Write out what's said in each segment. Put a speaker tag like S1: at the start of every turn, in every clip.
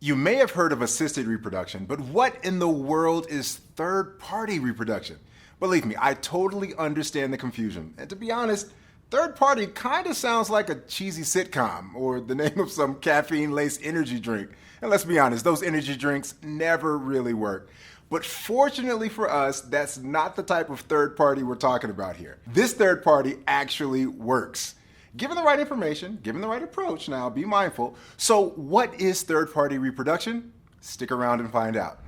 S1: You may have heard of assisted reproduction, but what in the world is third-party reproduction? Believe me, I totally understand the confusion. And to be honest, third-party kind of sounds like a cheesy sitcom or the name of some caffeine-laced energy drink. And let's be honest, those energy drinks never really work. But fortunately for us, that's not the type of third party we're talking about here. This third party actually works. Given the right information, given the right approach, now be mindful. So what is third party reproduction? Stick around and find out.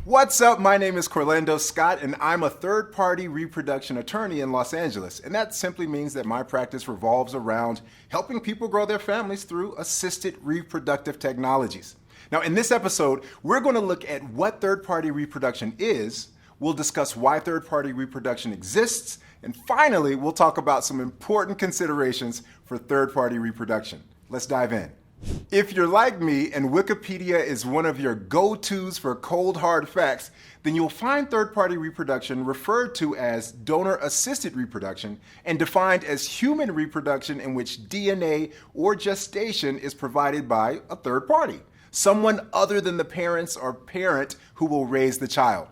S1: What's up? My name is Corlando Scott, and I'm a third-party reproduction attorney in Los Angeles. And that simply means that my practice revolves around helping people grow their families through assisted reproductive technologies. Now, in this episode, we're going to look at what third-party reproduction is, we'll discuss why third-party reproduction exists, and finally, we'll talk about some important considerations for third-party reproduction. Let's dive in. If you're like me and Wikipedia is one of your go-tos for cold hard facts, then you'll find third-party reproduction referred to as donor-assisted reproduction and defined as human reproduction in which DNA or gestation is provided by a third party, someone other than the parents or parent who will raise the child.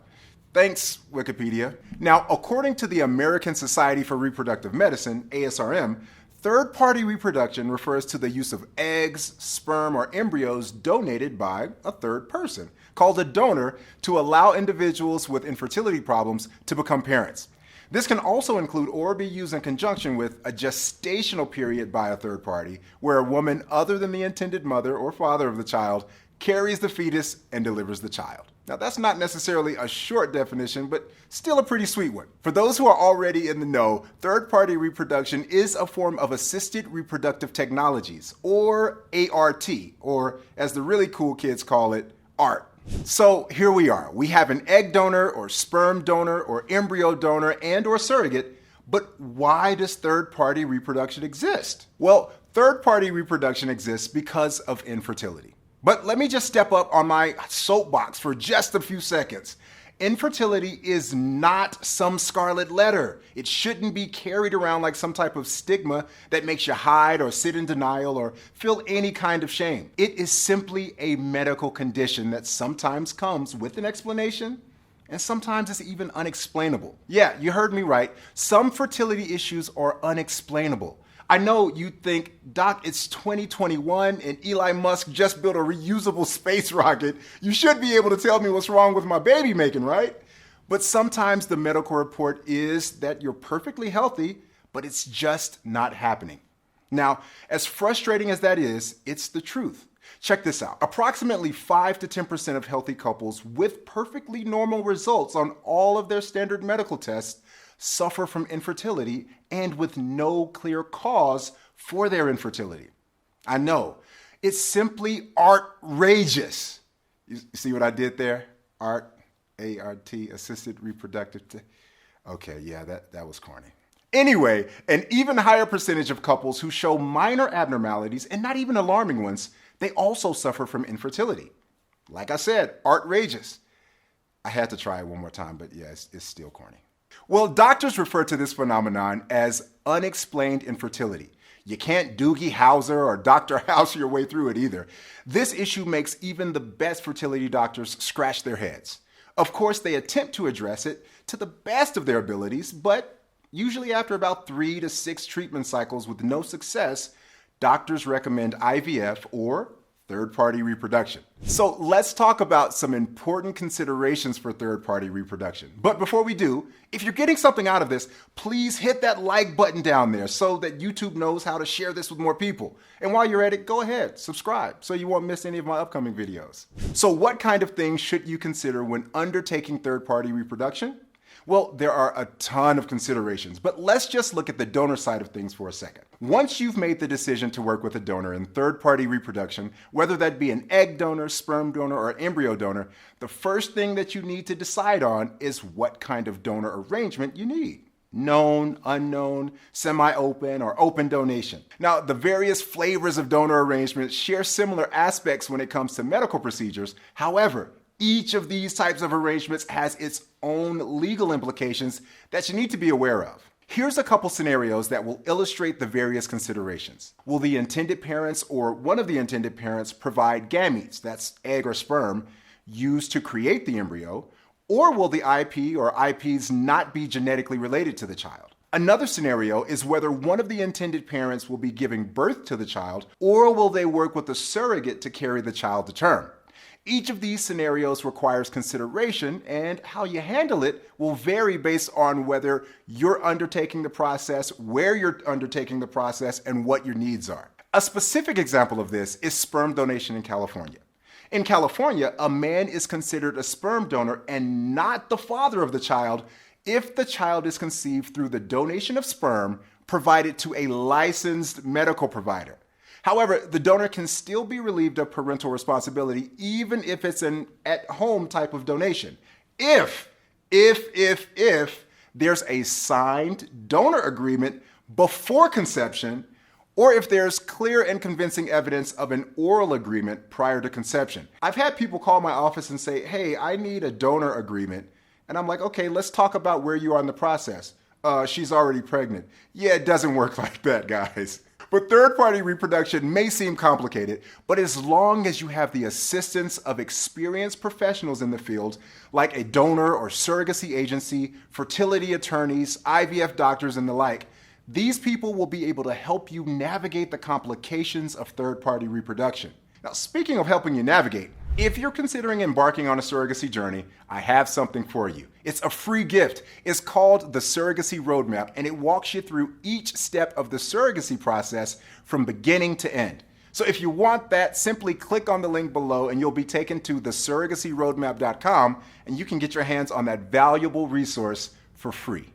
S1: Thanks, Wikipedia. Now, according to the American Society for Reproductive Medicine, ASRM, third-party reproduction refers to the use of eggs, sperm, or embryos donated by a third person, called a donor, to allow individuals with infertility problems to become parents. This can also include or be used in conjunction with a gestational period by a third party, where a woman other than the intended mother or father of the child carries the fetus and delivers the child. Now, that's not necessarily a short definition, but still a pretty sweet one. For those who are already in the know, third-party reproduction is a form of assisted reproductive technologies, or ART, or as the really cool kids call it, ART. So here we are. We have an egg donor or sperm donor or embryo donor and or surrogate, but why does third-party reproduction exist? Well, third-party reproduction exists because of infertility. But let me just step up on my soapbox for just a few seconds. Infertility is not some scarlet letter. It shouldn't be carried around like some type of stigma that makes you hide or sit in denial or feel any kind of shame. It is simply a medical condition that sometimes comes with an explanation and sometimes it's even unexplainable. Yeah, you heard me right. Some fertility issues are unexplainable. I know you think, Doc, it's 2021 and Elon Musk just built a reusable space rocket. You should be able to tell me what's wrong with my baby making, right? But sometimes the medical report is that you're perfectly healthy, but it's just not happening. Now, as frustrating as that is, it's the truth. Check this out. Approximately 5 to 10% of healthy couples with perfectly normal results on all of their standard medical tests suffer from infertility and with no clear cause for their infertility. I know, it's simply outrageous. You see what I did there? A-R-T, assisted reproductive. Okay, yeah, that was corny. Anyway, an even higher percentage of couples who show minor abnormalities, and not even alarming ones, they also suffer from infertility. Like I said, outrageous. I had to try it one more time, but yeah, it's still corny. Well, doctors refer to this phenomenon as unexplained infertility. You can't Doogie Howser or Dr. House your way through it either. This issue makes even the best fertility doctors scratch their heads. Of course, they attempt to address it to the best of their abilities, but usually after about 3 to 6 treatment cycles with no success, doctors recommend IVF or third-party reproduction. So let's talk about some important considerations for third-party reproduction. But before we do, if you're getting something out of this, please hit that like button down there so that YouTube knows how to share this with more people. And while you're at it, go ahead, subscribe so you won't miss any of my upcoming videos. So what kind of things should you consider when undertaking third-party reproduction? Well, there are a ton of considerations, but let's just look at the donor side of things for a second. Once you've made the decision to work with a donor in third-party reproduction, whether that be an egg donor, sperm donor, or embryo donor, the first thing that you need to decide on is what kind of donor arrangement you need. Known, unknown, semi-open, or open donation. Now, the various flavors of donor arrangements share similar aspects when it comes to medical procedures. However, each of these types of arrangements has its own legal implications that you need to be aware of. Here's a couple scenarios that will illustrate the various considerations. Will the intended parents or one of the intended parents provide gametes, that's egg or sperm, used to create the embryo, or will the IP or IPs not be genetically related to the child? Another scenario is whether one of the intended parents will be giving birth to the child, or will they work with a surrogate to carry the child to term? Each of these scenarios requires consideration, and how you handle it will vary based on whether you're undertaking the process, where you're undertaking the process, and what your needs are. A specific example of this is sperm donation in California. In California, a man is considered a sperm donor and not the father of the child if the child is conceived through the donation of sperm provided to a licensed medical provider. However, the donor can still be relieved of parental responsibility even if it's an at-home type of donation. If there's a signed donor agreement before conception, or if there's clear and convincing evidence of an oral agreement prior to conception. I've had people call my office and say, hey, I need a donor agreement. And I'm like, okay, let's talk about where you are in the process. She's already pregnant. Yeah, it doesn't work like that, guys. But third-party reproduction may seem complicated, but as long as you have the assistance of experienced professionals in the field, like a donor or surrogacy agency, fertility attorneys, IVF doctors, and the like, these people will be able to help you navigate the complications of third-party reproduction. Now, speaking of helping you navigate, if you're considering embarking on a surrogacy journey, I have something for you. It's a free gift. It's called the Surrogacy Roadmap, and it walks you through each step of the surrogacy process from beginning to end. So if you want that, simply click on the link below and you'll be taken to thesurrogacyroadmap.com, and you can get your hands on that valuable resource for free.